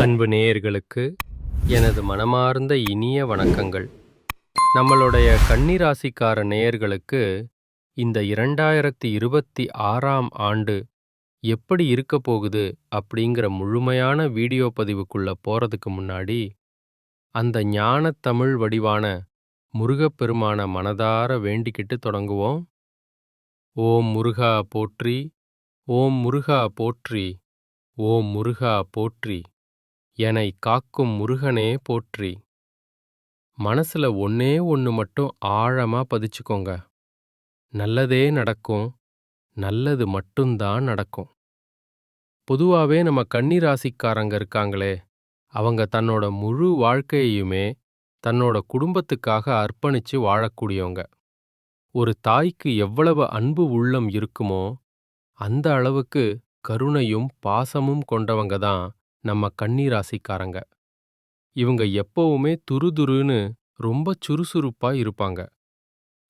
அன்பு நேயர்களுக்கு எனது மனமார்ந்த இனிய வணக்கங்கள். நம்மளுடைய கன்னிராசிக்கார நேயர்களுக்கு இந்த 2026ஆம் ஆண்டு எப்படி இருக்க போகுது அப்படிங்கிற முழுமையான வீடியோ பதிவுக்குள்ள போறதுக்கு முன்னாடி, அந்த ஞானத் தமிழ் வடிவான முருகப்பெருமான மனதார வேண்டிக்கிட்டு தொடங்குவோம். ஓம் முருகா போற்றி, ஓம் முருகா போற்றி, ஓம் முருகா போற்றி, என்னை காக்கும் முருகனே போற்றி. மனசுல ஒன்னே ஒன்று மட்டும் ஆழமா பதிச்சுக்கோங்க. நல்லதே நடக்கும், நல்லது மட்டும்தான் நடக்கும். பொதுவாவே நம்ம கன்னி ராசிக்காரங்க இருக்காங்களே, அவங்க தன்னோட முழு வாழ்க்கையுமே தன்னோட குடும்பத்துக்காக அர்ப்பணிச்சு வாழக்கூடியவங்க. ஒரு தாய்க்கு எவ்வளவு அன்பு உள்ளம் இருக்குமோ அந்த அளவுக்கு கருணையும் பாசமும் கொண்டவங்க தான் நம்ம கன்னி ராசிக்காரங்க. இவங்க எப்பவுமே துருதுருன்னு ரொம்ப சுறுசுறுப்பா இருப்பாங்க.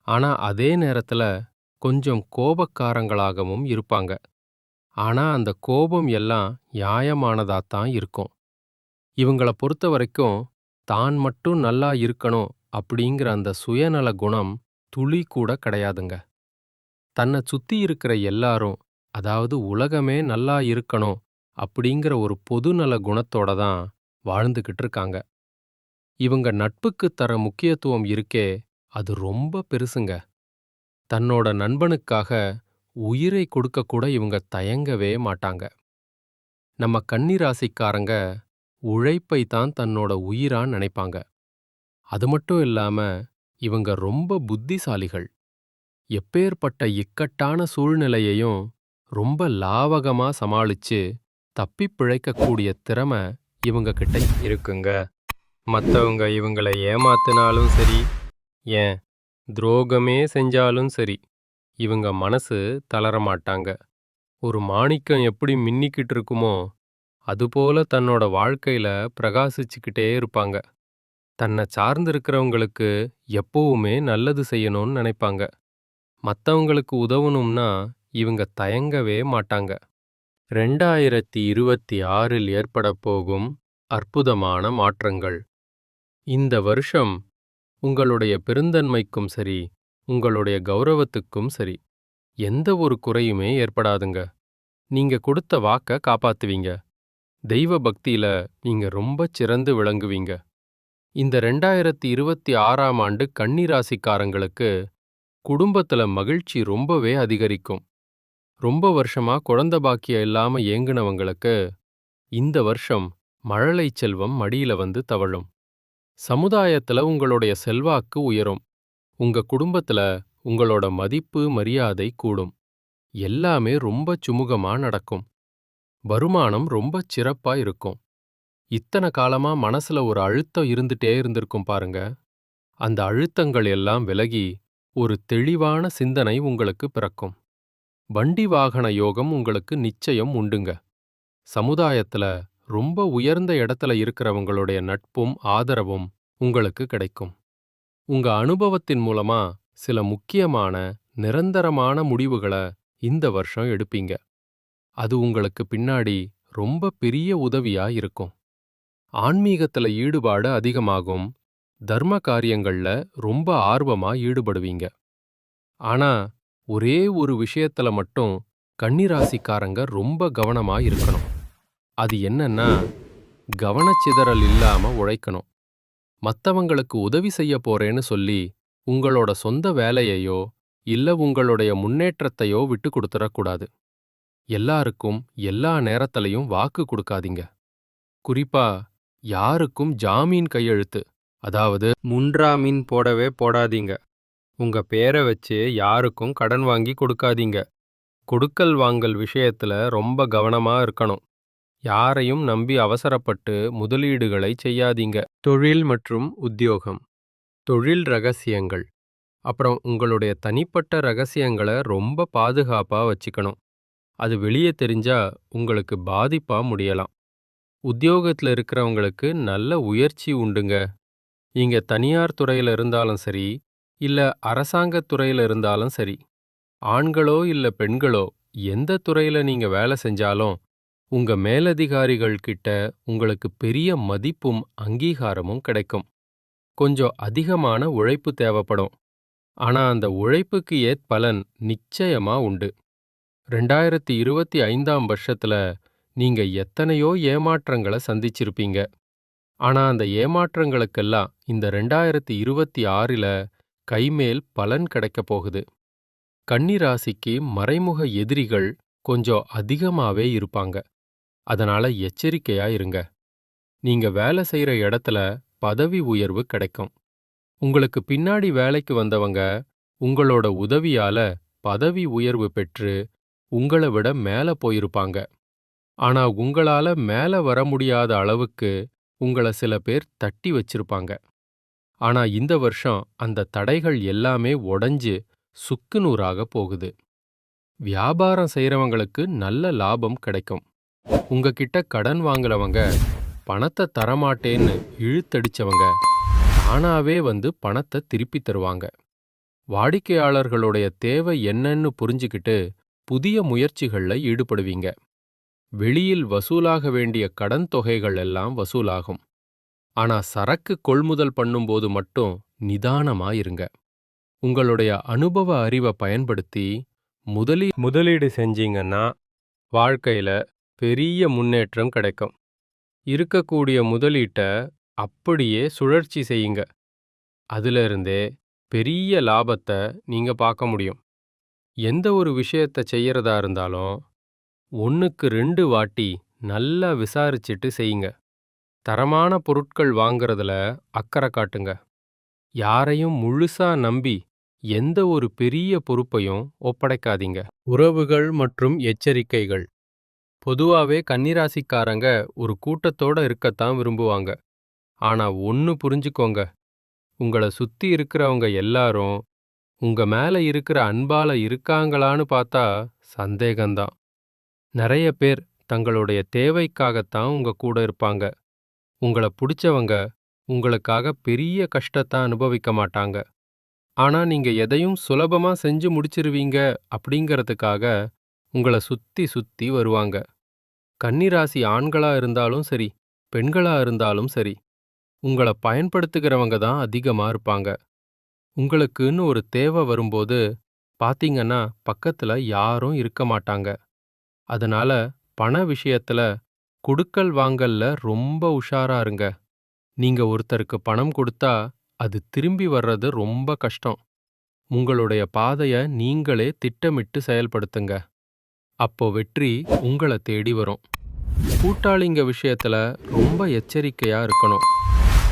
ஆனா அதே நேரத்துல கொஞ்சம் கோபக்காரங்களாகவும் இருப்பாங்க. ஆனா அந்த கோபம் எல்லாம் நியாயமானதாத்தான் இருக்கும். இவங்கள பொறுத்த வரைக்கும் தான் மட்டும் நல்லா இருக்கணும் அப்படிங்கிற அந்த சுயநல குணம் துளி கூட கிடையாதுங்க. தன்னை சுத்தி இருக்கிற எல்லாரும், அதாவது உலகமே நல்லா இருக்கணும் அப்படிங்கிற ஒரு பொதுநல குணத்தோட தான் வாழ்ந்துகிட்டு இருக்காங்க. இவங்க நட்புக்கு தர முக்கியத்துவம் இருக்கே, அது ரொம்ப பெருசுங்க. தன்னோட நண்பனுக்காக உயிரை கொடுக்க கூட இவங்க தயங்கவே மாட்டாங்க. நம்ம கன்னி ராசிக்காரங்க உழைப்பை தான் தன்னோட உயிரா நினைப்பாங்க. அது மட்டும் இல்லாம இவங்க ரொம்ப புத்திசாலிகள். எப்பேற்பட்ட இக்கட்டான சூழ்நிலையையும் ரொம்ப லாவகமா சமாளிச்சு தப்பிப் பிழைக்கக்கூடிய திறமை இவங்க கிட்ட இருக்குங்க. மற்றவங்க இவங்களை ஏமாத்தினாலும் சரி, ஏன் துரோகமே செஞ்சாலும் சரி, இவங்க மனசு தளரமாட்டாங்க. ஒரு மாணிக்கம் எப்படி மின்னிக்கிட்டு இருக்குமோ அதுபோல தன்னோட வாழ்க்கையில பிரகாசிச்சுக்கிட்டே இருப்பாங்க. தன்னை சார்ந்திருக்கிறவங்களுக்கு எப்பவுமே நல்லது செய்யணும்னு நினைப்பாங்க. மற்றவங்களுக்கு உதவணும்னா இவங்க தயங்கவே மாட்டாங்க. 2026இல் ஏற்பட போகும் அற்புதமான மாற்றங்கள். இந்த வருஷம் உங்களுடைய பெருந்தன்மைக்கும் சரி, உங்களுடைய கௌரவத்துக்கும் சரி, எந்த ஒரு குறையுமே ஏற்படாதுங்க. நீங்க கொடுத்த வாக்க காப்பாத்துவீங்க. தெய்வ பக்தியில நீங்க ரொம்ப சிறந்து விளங்குவீங்க. இந்த 2026ஆம் ஆண்டு கன்னி ராசிக்காரங்களுக்கு குடும்பத்துல மகிழ்ச்சி ரொம்பவே அதிகரிக்கும். ரொம்ப வருஷமா குழந்தை பாக்கியம் இல்லாம ஏங்குனவங்களுக்கு இந்த வருஷம் மழலை செல்வம் மடியில வந்து தவழும். சமுதாயத்துல உங்களுடைய செல்வாக்கு உயரும். உங்க குடும்பத்துல உங்களோட மதிப்பு மரியாதை கூடும். எல்லாமே ரொம்ப சுமூகமா நடக்கும். வருமானம் ரொம்ப சிறப்பா இருக்கும். இத்தனை காலமா மனசுல ஒரு அழுத்தம் இருந்துட்டே இருந்திருக்கும் பாருங்க. அந்த அழுத்தங்கள் எல்லாம் விலகி ஒரு தெளிவான சிந்தனை உங்களுக்கு பிறக்கும். வண்டி வாகன யோகம் உங்களுக்கு நிச்சயம் உண்டுங்க. சமுதாயத்துல ரொம்ப உயர்ந்த இடத்துல இருக்கிறவங்களுடைய நட்பும் ஆதரவும் உங்களுக்கு கிடைக்கும். உங்க அனுபவத்தின் மூலமா சில முக்கியமான நிரந்தரமான முடிவுகளை இந்த வருஷம் எடுப்பீங்க. அது உங்களுக்கு பின்னாடி ரொம்ப பெரிய உதவியா இருக்கும். ஆன்மீகத்துல ஈடுபாடு அதிகமாகும். தர்ம காரியங்கள்ல ரொம்ப ஆர்வமா ஈடுபடுவீங்க. ஆனா ஒரே ஒரு விஷயத்துல மட்டும் கன்னிராசிக்காரங்க ரொம்ப கவனமா இருக்கணும். அது என்னன்னா, கவனச்சிதறல் இல்லாம உழைக்கணும். மத்தவங்களுக்கு உதவி செய்ய போறேன்னு சொல்லி உங்களோட சொந்த வேலையையோ இல்ல உங்களுடைய முன்னேற்றத்தையோ விட்டு கொடுத்துடக்கூடாது. எல்லாருக்கும் எல்லா நேரத்திலையும் வாக்கு கொடுக்காதீங்க. குறிப்பா யாருக்கும் ஜாமீன் கையெழுத்து, அதாவது முன்ஜாமீன் போடவே போடாதீங்க. உங்க பேரை வச்சு யாருக்கும் கடன் வாங்கி கொடுக்காதீங்க. கொடுக்கல் வாங்கல் விஷயத்துல ரொம்ப கவனமா இருக்கணும். யாரையும் நம்பி அவசரப்பட்டு முதலீடுகளை செய்யாதீங்க. தொழில் மற்றும் உத்தியோகம், தொழில் ரகசியங்கள், அப்புறம் உங்களுடைய தனிப்பட்ட ரகசியங்களை ரொம்ப பாதுகாப்பா வச்சுக்கணும். அது வெளியே தெரிஞ்சா உங்களுக்கு பாதிப்பா முடியலாம். உத்தியோகத்துல இருக்கிறவங்களுக்கு நல்ல உயர்ச்சி உண்டுங்க. நீங்க தனியார் துறையில இருந்தாலும் சரி, இல்ல அரசாங்கத் துறையில இருந்தாலும் சரி, ஆண்களோ இல்ல பெண்களோ எந்த துறையில நீங்க வேலை செஞ்சாலும் உங்க மேலதிகாரிகள் கிட்ட உங்களுக்கு பெரிய மதிப்பும் அங்கீகாரமும் கிடைக்கும். கொஞ்சம் அதிகமான உழைப்பு தேவைப்படும். ஆனா அந்த உழைப்புக்கு பலன் நிச்சயமா உண்டு. 2025ஆம் வருஷத்துல நீங்க எத்தனையோ ஏமாற்றங்கள சந்திச்சிருப்பீங்க. ஆனா அந்த ஏமாற்றங்களுக்கெல்லாம் இந்த 2026ல கைமேல் பலன் கிடைக்கப் போகுது. கன்னி ராசிக்கு மறைமுக எதிரிகள் கொஞ்சம் அதிகமாவே இருப்பாங்க. அதனால எச்சரிக்கையா இருங்க. நீங்க வேலை செய்யற இடத்துல பதவி உயர்வு கிடைக்கும். உங்களுக்கு பின்னாடி வேலைக்கு வந்தவங்க உங்களோட உதவியால பதவி உயர்வு பெற்று உங்களை விட மேல போயிருப்பாங்க. ஆனா உங்களால மேல வர முடியாத அளவுக்கு உங்கள சில பேர் தட்டி வச்சிருப்பாங்க. ஆனா இந்த வருஷம் அந்த தடைகள் எல்லாமே உடைஞ்சு சுக்குநூறாக போகுது. வியாபாரம் செய்றவங்களுக்கு நல்ல லாபம் கிடைக்கும். உங்ககிட்ட கடன் வாங்குறவங்க, பணத்தை தரமாட்டேன்னு இழுத்தடிச்சவங்க தானாவே வந்து பணத்தை திருப்பி தருவாங்க. வாடிக்கையாளர்களுடைய தேவை என்னன்னு புரிஞ்சுக்கிட்டு புதிய முயற்சிகள்ல ஈடுபடுவீங்க. வெளியில் வசூலாக வேண்டிய கடன் தொகைகள் எல்லாம் வசூலாகும். ஆனா சரக்கு கொள்முதல் பண்ணும்போது மட்டும் நிதானமா இருங்க. உங்களுடைய அனுபவ அறிவை பயன்படுத்தி முதலீடு செஞ்சீங்கன்னா வாழ்க்கையில பெரிய முன்னேற்றம் கிடைக்கும். இருக்கக்கூடிய முதலீட்ட அப்படியே சுழற்சி செய்யுங்க. அதிலிருந்தே பெரிய லாபத்தை நீங்க பார்க்க முடியும். எந்த ஒரு விஷயத்தை செய்யறதா இருந்தாலும் 1க்கு 2 வாட்டி நல்லா விசாரிச்சுட்டு செய்யுங்க. தரமான பொருட்கள் வாங்குறதுல அக்கறை காட்டுங்க. யாரையும் முழுசா நம்பி எந்த ஒரு பெரிய பொறுப்பையும் ஒப்படைக்காதீங்க. உறவுகள் மற்றும் எச்சரிக்கைகள். பொதுவாவே கன்னிராசிக்காரங்க ஒரு கூட்டத்தோட இருக்கத்தான் விரும்புவாங்க. ஆனா ஒன்னு புரிஞ்சுக்கோங்க, உங்களை சுத்தி இருக்கிறவங்க எல்லாரும் உங்க மேல இருக்கிற அன்பால இருக்காங்களான்னு பார்த்தா சந்தேகம்தான். நிறைய பேர் தங்களுடைய தேவைக்காகத்தான் உங்க கூட இருப்பாங்க. உங்களை பிடிச்சவங்க உங்களுக்காக பெரிய கஷ்டத்தை அனுபவிக்க மாட்டாங்க. ஆனா நீங்க எதையும் சுலபமா செஞ்சு முடிச்சிருவீங்க அப்படிங்கறதுக்காக உங்களை சுத்தி சுத்தி வருவாங்க. கன்னிராசி ஆண்களா இருந்தாலும் சரி, பெண்களா இருந்தாலும் சரி, உங்களை பயன்படுத்துகிறவங்க தான் அதிகமா இருப்பாங்க. உங்களுக்குன்னு ஒரு தேவை வரும்போது பாத்தீங்கன்னா பக்கத்துல யாரும் இருக்க மாட்டாங்க. அதனால பண விஷயத்துல குடுக்கல் வாங்கல்ல ரொம்ப உஷாரா இருங்க. நீங்க ஒருத்தருக்கு பணம் கொடுத்தா அது திரும்பி வர்றது ரொம்ப கஷ்டம். உங்களுடைய பாதைய நீங்களே திட்டமிட்டு செயல்படுத்துங்க. அப்போ வெற்றி உங்களை தேடி வரும். கூட்டாளிங்க விஷயத்துல ரொம்ப எச்சரிக்கையா இருக்கணும்.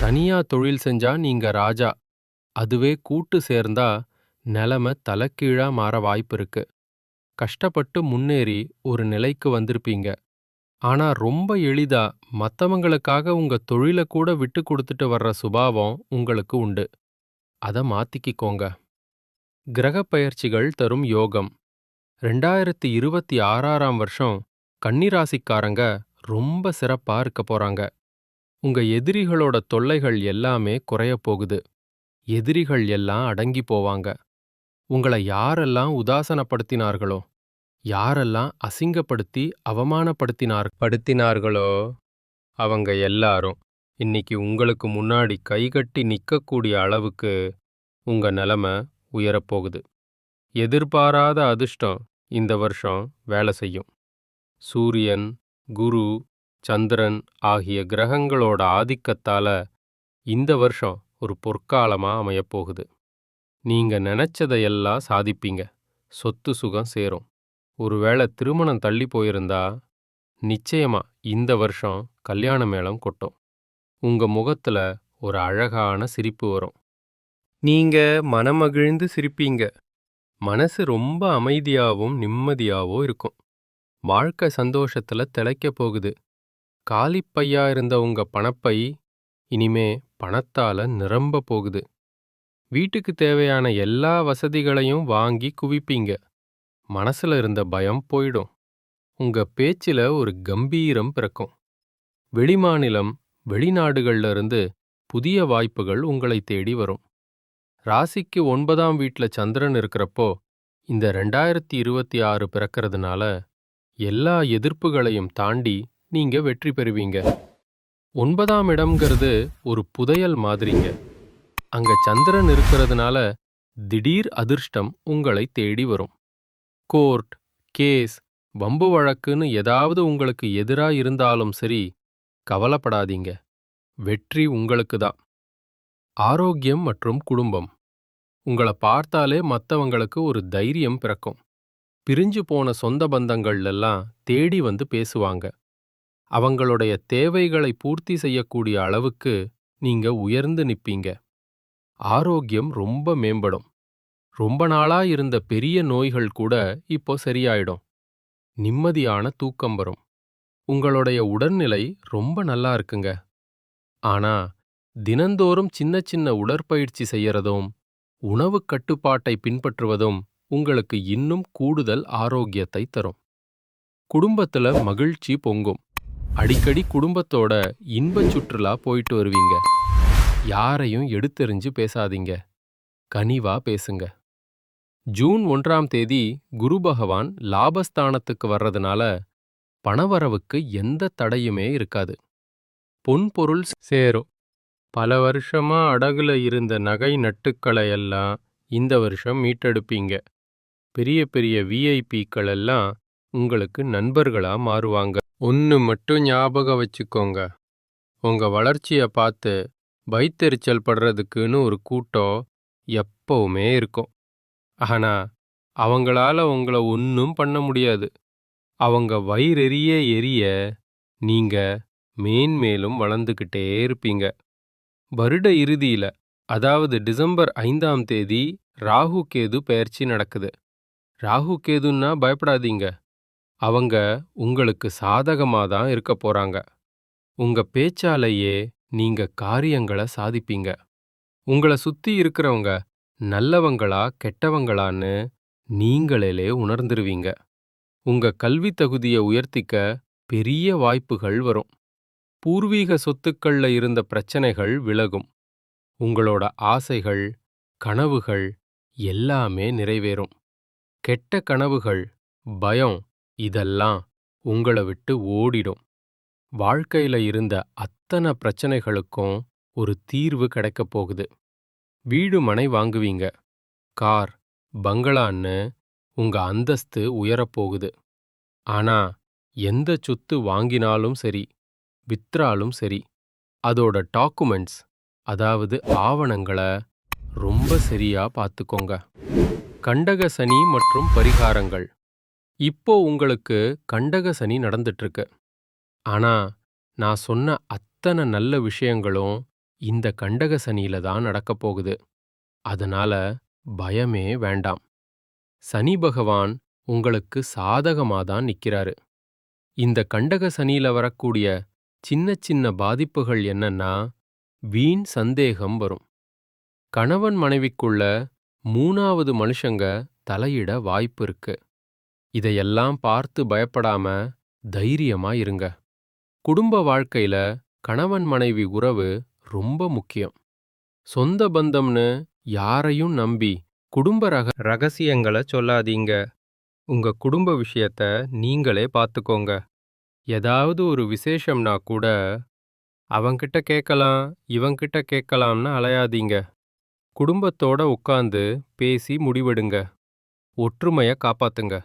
தனியா தொழில் செஞ்சா நீங்க ராஜா. அதுவே கூட்டு சேர்ந்தா நிலைமை தலைகீழா மாற வாய்ப்பு இருக்கு. கஷ்டப்பட்டு முன்னேறி ஒரு நிலைக்கு வந்திருப்பீங்க. ஆனா ரொம்ப எளிதா மத்தவங்களுக்காக உங்க தொழிலை கூட விட்டு கொடுத்துட்டு வர்ற சுபாவம் உங்களுக்கு உண்டு. அதை மாத்திக்கிக்கோங்க. கிரகப் பெயர்ச்சிகள் தரும் யோகம். 2026ஆம் வருஷம் கன்னிராசிக்காரங்க ரொம்ப சிறப்பா இருக்க போறாங்க. உங்க எதிரிகளோட தொல்லைகள் எல்லாமே குறையப் போகுது. எதிரிகள் எல்லாம் அடங்கி போவாங்க. உங்களை யாரெல்லாம் உதாசனப்படுத்தினார்களோ, யாரெல்லாம் அசிங்கப்படுத்தி அவமானப்படுத்தினார்களோ அவங்க எல்லாரும் இன்னைக்கு உங்களுக்கு முன்னாடி கைகட்டி நிக்கக்கூடிய அளவுக்கு உங்க நிலைமை உயரப்போகுது. எதிர்பாராத அதிர்ஷ்டம் இந்த வருஷம் வேலை செய்யும். சூரியன், குரு, சந்திரன் ஆகிய கிரகங்களோட ஆதிக்கத்தால இந்த வருஷம் ஒரு பொற்காலமா அமையப்போகுது. நீங்க நினைச்சதையெல்லாம் சாதிப்பீங்க. சொத்து சுகம் சேரும். ஒருவேளை திருமணம் தள்ளி போயிருந்தா நிச்சயமா இந்த வருஷம் கல்யாண மேளம் கொட்டும். உங்க முகத்துல ஒரு அழகான சிரிப்பு வரும். நீங்க மனமகிழ்ந்து சிரிப்பீங்க. மனசு ரொம்ப அமைதியாவும் நிம்மதியாவும் இருக்கும். வாழ்க்கை சந்தோஷத்துல திளைக்கப் போகுது. காலிப்பையா இருந்த உங்க பணப்பை இனிமே பணத்தால நிரம்ப போகுது. வீட்டுக்கு தேவையான எல்லா வசதிகளையும் வாங்கி குவிப்பீங்க. மனசுல இருந்த பயம் போயிடும். உங்க பேச்சில ஒரு கம்பீரம் பிறக்கும். வெளிமாநிலம், வெளிநாடுகள்ல இருந்து புதிய வாய்ப்புகள் உங்களை தேடி வரும். ராசிக்கு 9ஆம் வீட்ல சந்திரன் இருக்கிறப்போ இந்த 2026 பிறக்கிறதுனால எல்லா எதிர்ப்புகளையும் தாண்டி நீங்க வெற்றி பெறுவீங்க. 9ஆம் இடம்ங்கிறது ஒரு புதையல் மாதிரிங்க. அங்க சந்திரன் இருக்கிறதுனால திடீர் அதிர்ஷ்டம் உங்களை தேடி வரும். கோர்ட், கேஸ், வம்பு வழக்குன்னு ஏதாவது உங்களுக்கு எதிரா இருந்தாலும் சரி, கவலைப்படாதீங்க. வெற்றி உங்களுக்கு தான். ஆரோக்கியம் மற்றும் குடும்பம். உங்கள பார்த்தாலே மத்தவங்களுக்கு ஒரு தைரியம் பிறக்கும். பிரிஞ்சு போன சொந்த பந்தங்கள் எல்லாம் தேடி வந்து பேசுவாங்க. அவங்களுடைய தேவைகளை பூர்த்தி செய்யக்கூடிய அளவுக்கு நீங்க உயர்ந்து நிப்பீங்க. ஆரோக்கியம் ரொம்ப மேம்படும். ரொம்ப நாளா இருந்த பெரிய நோய்கள் கூட இப்போ சரியாயிடும். நிம்மதியான தூக்கம் வரும். உங்களுடைய உடல்நிலை ரொம்ப நல்லா இருக்குங்க. ஆனா தினந்தோறும் சின்ன சின்ன உடற்பயிற்சி செய்யறதும் உணவுக் கட்டுப்பாட்டை பின்பற்றுவதும் உங்களுக்கு இன்னும் கூடுதல் ஆரோக்கியத்தை தரும். குடும்பத்துல மகிழ்ச்சி பொங்கும். அடிக்கடி குடும்பத்தோட இன்பச் சுற்றுலா போயிட்டு வருவீங்க. யாரையும் எடுத்தெறிஞ்சு பேசாதீங்க. கனிவா பேசுங்க. ஜூன் 1ஆம் தேதி குரு பகவான் லாபஸ்தானத்துக்கு வர்றதுனால பணவரவுக்கு எந்த தடையுமே இருக்காது. பொன்பொருள் சேரும். பல வருஷமா அடகுல இருந்த நகை நட்டுக்களை எல்லாம் இந்த வருஷம் மீட்டெடுப்பீங்க. பெரிய பெரிய விஐபிக்கள் எல்லாம் உங்களுக்கு நண்பர்களா மாறுவாங்க. ஒன்னு மட்டும் ஞாபகம் வச்சுக்கோங்க. உங்க வளர்ச்சிய பார்த்து வயித்தெரிச்சல் படுறதுக்குன்னு ஒரு கூட்டம் எப்பவுமே இருக்கும். ஆனா அவங்களால உங்கள ஒன்னும் பண்ண முடியாது. அவங்க வயிறெரிய எரிய நீங்க மேன்மேலும் வளர்ந்துகிட்டே இருப்பீங்க. வருட இறுதியில, அதாவது டிசம்பர் 5ஆம் தேதி ராகு கேது பெயர்ச்சி நடக்குது. ராகு கேதுன்னா பயப்படாதீங்க. அவங்க உங்களுக்கு சாதகமா தான் இருக்க போறாங்க. உங்க பேச்சாலேயே நீங்க காரியங்களை சாதிப்பீங்க. உங்கள சுத்தி இருக்கிறவங்க நல்லவங்களா கெட்டவங்களான்னு நீங்களே உணர்ந்துருவீங்க. உங்க கல்வி தகுதியை உயர்த்திக்க பெரிய வாய்ப்புகள் வரும். பூர்வீக சொத்துக்கள்ல இருந்த பிரச்சனைகள் விலகும். உங்களோட ஆசைகள், கனவுகள் எல்லாமே நிறைவேறும். கெட்ட கனவுகள், பயம் இதெல்லாம் உங்கள விட்டு ஓடிடும். வாழ்க்கையில இருந்த அத்தனை பிரச்சனைகளுக்கும் ஒரு தீர்வு கிடைக்கப் போகுது. வீடு மனை வாங்குவீங்க. கார், பங்களான்னு உங்க அந்தஸ்து உயரப்போகுது. ஆனா எந்த சொத்து வாங்கினாலும் சரி, விற்றாலும் சரி, அதோட டாக்குமெண்ட்ஸ், அதாவது ஆவணங்களை ரொம்ப சரியா பார்த்துக்கோங்க. கண்டக சனி மற்றும் பரிகாரங்கள். இப்போ உங்களுக்கு கண்டக சனி நடந்துட்டு இருக்கு. ஆனா நான் சொன்ன அத்தனை நல்ல விஷயங்களும் இந்த கண்டக சனியில தான் நடக்கப் போகுது. அதனால பயமே வேண்டாம். சனி பகவான் உங்களுக்கு சாதகமா தான் நிக்கிறாரு. இந்த கண்டக சனியில வரக்கூடிய சின்ன சின்ன பாதிப்புகள் என்னன்னா, வீண் சந்தேகம் வரும். கணவன் மனைவிக்குள்ள 3வது மனுஷங்க தலையிட வாய்ப்பு இருக்கு. இதையெல்லாம் பார்த்து பயப்படாம தைரியமா இருங்க. குடும்ப வாழ்க்கையில கணவன் மனைவி உறவு ரொம்ப முக்கியம். சொந்த பந்தம்னு யாரையும் நம்பி குடும்ப ரகசியங்களை சொல்லாதீங்க. உங்க குடும்ப விஷயத்த நீங்களே பார்த்துக்கோங்க. ஏதாவது ஒரு விசேஷம்னா கூட அவங்கிட்ட கேட்கலாம், இவங்கிட்ட கேட்கலாம்னு அலையாதீங்க. குடும்பத்தோட உட்கார்ந்து பேசி முடிவெடுங்க. ஒற்றுமைய காப்பாத்துங்க.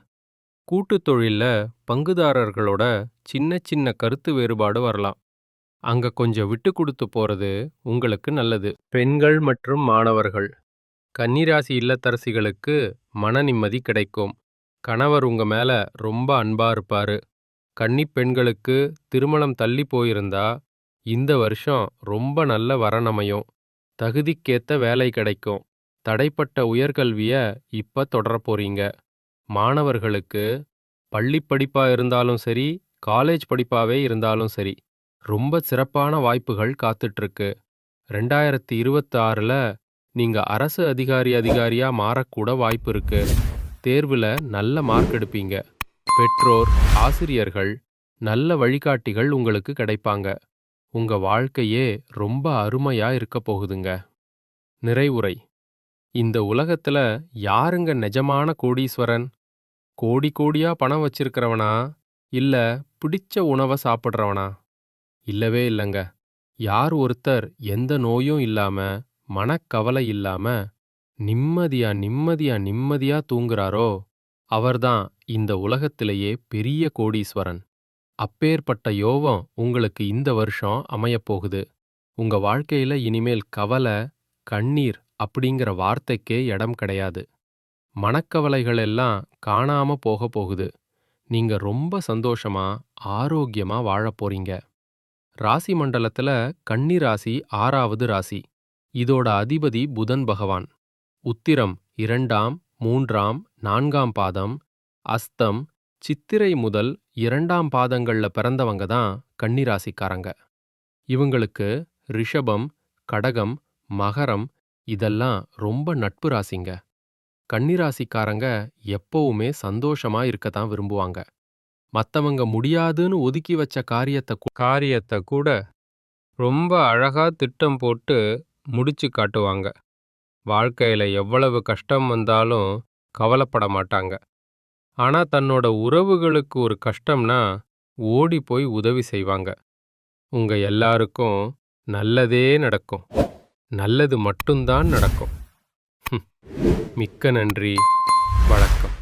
கூட்டுத் தொழில்ல பங்குதாரர்களோட சின்ன சின்ன கருத்து வேறுபாடு வரலாம். அங்க கொஞ்சம் விட்டு கொடுத்து போறது உங்களுக்கு நல்லது. பெண்கள் மற்றும் மாணவர்கள். கன்னிராசி இல்லத்தரசிகளுக்கு மன நிம்மதி கிடைக்கும். கணவர் உங்க மேல ரொம்ப அன்பா இருப்பாரு. கன்னிப் பெண்களுக்கு திருமணம் தள்ளி போயிருந்தா இந்த வருஷம் ரொம்ப நல்ல வரன் அமையும். தகுதிக்கேத்த வேலை கிடைக்கும். தடைப்பட்ட உயர்கல்விய இப்ப தொடரப் போறீங்க. மாணவர்களுக்கு பள்ளிப் படிப்பா இருந்தாலும் சரி, காலேஜ் படிப்பாவே இருந்தாலும் சரி, ரொம்ப சிறப்பான வாய்ப்புகள் காத்துட்டு இருக்கு. 2026ல நீங்க அரசு அதிகாரியா மாறக்கூட வாய்ப்பு இருக்கு. தேர்வுல நல்ல மார்க் எடுப்பீங்க. பெற்றோர், ஆசிரியர்கள், நல்ல வழிகாட்டிகள் உங்களுக்கு கிடைப்பாங்க. உங்க வாழ்க்கையே ரொம்ப அருமையா இருக்க போகுதுங்க. நிறைவுரை. இந்த உலகத்துல யாருங்க நிஜமான கோடீஸ்வரன்? கோடி கோடியா பணம் வச்சிருக்கிறவனா இல்ல பிடிச்ச உணவ சாப்பிடுறவனா? இல்லவே இல்லங்க. யார் ஒருத்தர் எந்த நோயும் இல்லாம, மனக்கவலை இல்லாம, நிம்மதியா நிம்மதியா நிம்மதியா தூங்குறாரோ, அவர்தான் இந்த உலகத்திலேயே பெரிய கோடீஸ்வரன். அப்பேற்பட்ட யோகம் உங்களுக்கு இந்த வருஷம் அமையப் போகுது. உங்க வாழ்க்கையில இனிமேல் கவலை, கண்ணீர் அப்படிங்கிற வார்த்தைக்கே இடம் கிடையாது. மனக்கவலைகள் எல்லாம் காணாம போகப் போகுது. நீங்க ரொம்ப சந்தோஷமா, ஆரோக்கியமா வாழப் போறீங்க. ராசி மண்டலத்துல கன்னி ராசி 6வது ராசி. இதோட அதிபதி புதன் பகவான். உத்திரம் 2ஆம், 3ஆம், 4ஆம் பாதம், அஸ்தம், சித்திரை முதல் 2ஆம் பாதங்கள்ல பிறந்தவங்க தான் கன்னி ராசிக்காரங்க. இவங்களுக்கு ரிஷபம், கடகம், மகரம் இதெல்லாம் ரொம்ப நட்பு ராசிங்க. கன்னி ராசிக்காரங்க எப்பவுமே சந்தோஷமா இருக்கத்தான் விரும்புவாங்க. மத்தவங்க முடியாதுன்னு ஒதுக்கி வச்ச காரியத்தை கூட ரொம்ப அழகா திட்டம் போட்டு முடிச்சு காட்டுவாங்க. வாழ்க்கையில எவ்வளவு கஷ்டம் வந்தாலும் கவலைப்பட மாட்டாங்க. ஆனா தன்னோட உறவுகளுக்கு ஒரு கஷ்டம்னா ஓடி போய் உதவி செய்வாங்க. உங்க எல்லாருக்கும் நல்லதே நடக்கும். நல்லது மட்டும்தான் நடக்கும். மிக்க நன்றி. வணக்கம்.